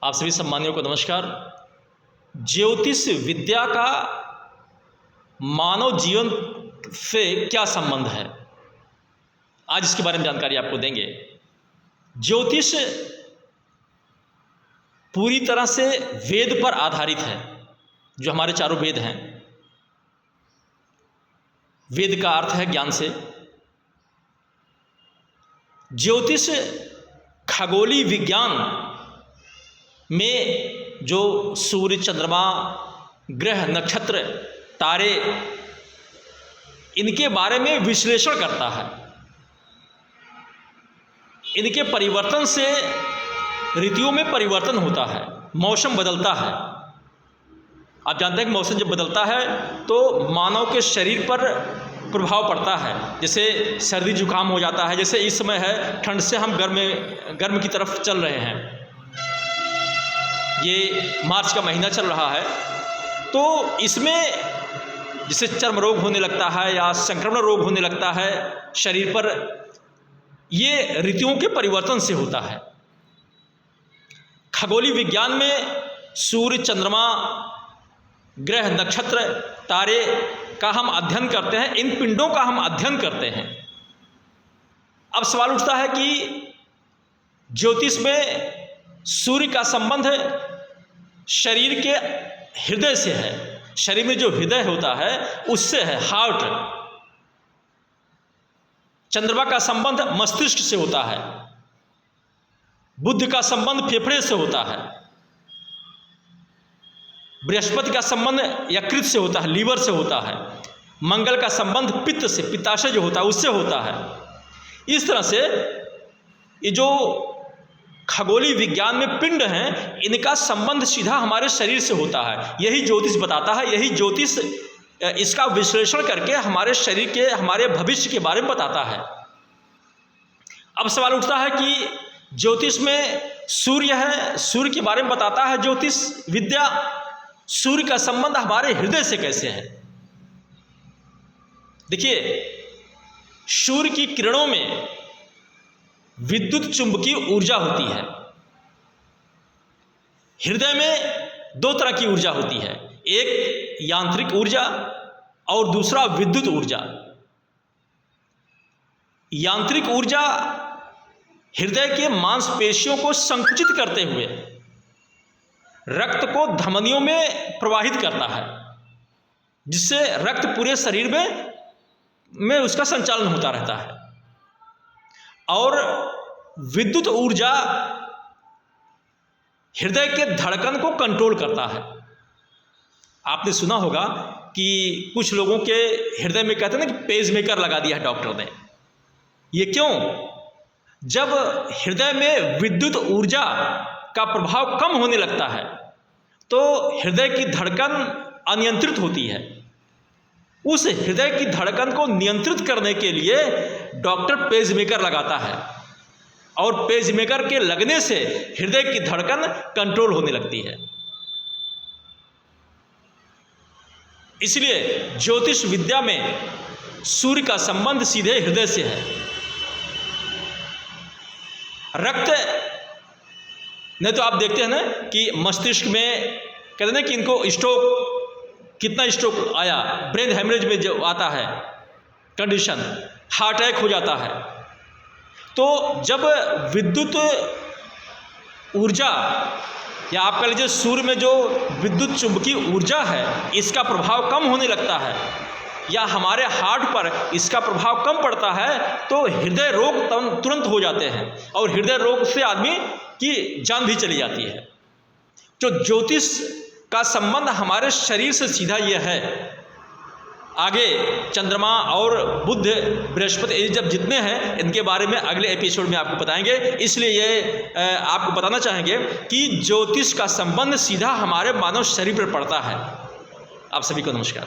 आप सभी सम्मानियों को नमस्कार। ज्योतिष विद्या का मानव जीवन से क्या संबंध है, आज इसके बारे में जानकारी आपको देंगे। ज्योतिष पूरी तरह से वेद पर आधारित है, जो हमारे चारों वेद हैं। वेद का अर्थ है ज्ञान से। ज्योतिष खगोलीय विज्ञान में जो सूर्य, चंद्रमा, ग्रह, नक्षत्र, तारे, इनके बारे में विश्लेषण करता है। इनके परिवर्तन से ऋतुओं में परिवर्तन होता है, मौसम बदलता है। आप जानते हैं कि मौसम जब बदलता है तो मानव के शरीर पर प्रभाव पड़ता है। जैसे सर्दी जुकाम हो जाता है, जैसे इस समय है, ठंड से हम गर्म की तरफ चल रहे हैं। ये मार्च का महीना चल रहा है, तो इसमें जैसे चर्म रोग होने लगता है या संक्रमण रोग होने लगता है शरीर पर, ये ऋतुओं के परिवर्तन से होता है। खगोलीय विज्ञान में सूर्य, चंद्रमा, ग्रह, नक्षत्र, तारे का हम अध्ययन करते हैं, इन पिंडों का हम अध्ययन करते हैं। अब सवाल उठता है कि ज्योतिष में सूर्य का संबंध शरीर के हृदय से है। शरीर में जो हृदय होता है उससे है, हार्ट। चंद्रमा का संबंध मस्तिष्क से होता है। बुध का संबंध फेफड़े से होता है। बृहस्पति का संबंध यकृत से होता है, लीवर से होता है। मंगल का संबंध पित्त से, पित्ताशय जो होता है उससे होता है। इस तरह से ये जो खगोलीय विज्ञान में पिंड हैं, इनका संबंध सीधा हमारे शरीर से होता है। यही ज्योतिष बताता है, यही ज्योतिष इसका विश्लेषण करके हमारे शरीर के, हमारे भविष्य के बारे में बताता है। अब सवाल उठता है कि ज्योतिष में सूर्य है, सूर्य के बारे में बताता है ज्योतिष विद्या, सूर्य का संबंध हमारे हृदय से कैसे है। देखिए, सूर्य की किरणों में विद्युत चुंबकीय ऊर्जा होती है। हृदय में दो तरह की ऊर्जा होती है, एक यांत्रिक ऊर्जा और दूसरा विद्युत ऊर्जा। यांत्रिक ऊर्जा हृदय के मांसपेशियों को संकुचित करते हुए रक्त को धमनियों में प्रवाहित करता है, जिससे रक्त पूरे शरीर में उसका संचालन होता रहता है। और विद्युत ऊर्जा हृदय के धड़कन को कंट्रोल करता है। आपने सुना होगा कि कुछ लोगों के हृदय में कहते हैं ना कि पेसमेकर लगा दिया है डॉक्टर ने। ये क्यों? जब हृदय में विद्युत ऊर्जा का प्रभाव कम होने लगता है तो हृदय की धड़कन अनियंत्रित होती है। उस हृदय की धड़कन को नियंत्रित करने के लिए डॉक्टर पेसमेकर लगाता है, और पेसमेकर के लगने से हृदय की धड़कन कंट्रोल होने लगती है। इसलिए ज्योतिष विद्या में सूर्य का संबंध सीधे हृदय से है। रक्त नहीं तो आप देखते हैं ना कि मस्तिष्क में कहते हैं ना कि इनको स्ट्रोक, कितना स्ट्रोक आया, ब्रेन हेमरेज में जो आता है कंडीशन, हार्ट अटैक हो जाता है। तो जब विद्युत ऊर्जा या आप कह लीजिए सूर्य में जो विद्युत चुंबकीय ऊर्जा है, इसका प्रभाव कम होने लगता है या हमारे हार्ट पर इसका प्रभाव कम पड़ता है, तो हृदय रोग तुरंत हो जाते हैं और हृदय रोग से आदमी की जान भी चली जाती है। जो ज्योतिष का संबंध हमारे शरीर से सीधा यह है। आगे चंद्रमा और बुध, बृहस्पति, जब जितने हैं इनके बारे में अगले एपिसोड में आपको बताएंगे। इसलिए ये आपको बताना चाहेंगे कि ज्योतिष का संबंध सीधा हमारे मानव शरीर पर पड़ता है। आप सभी को नमस्कार।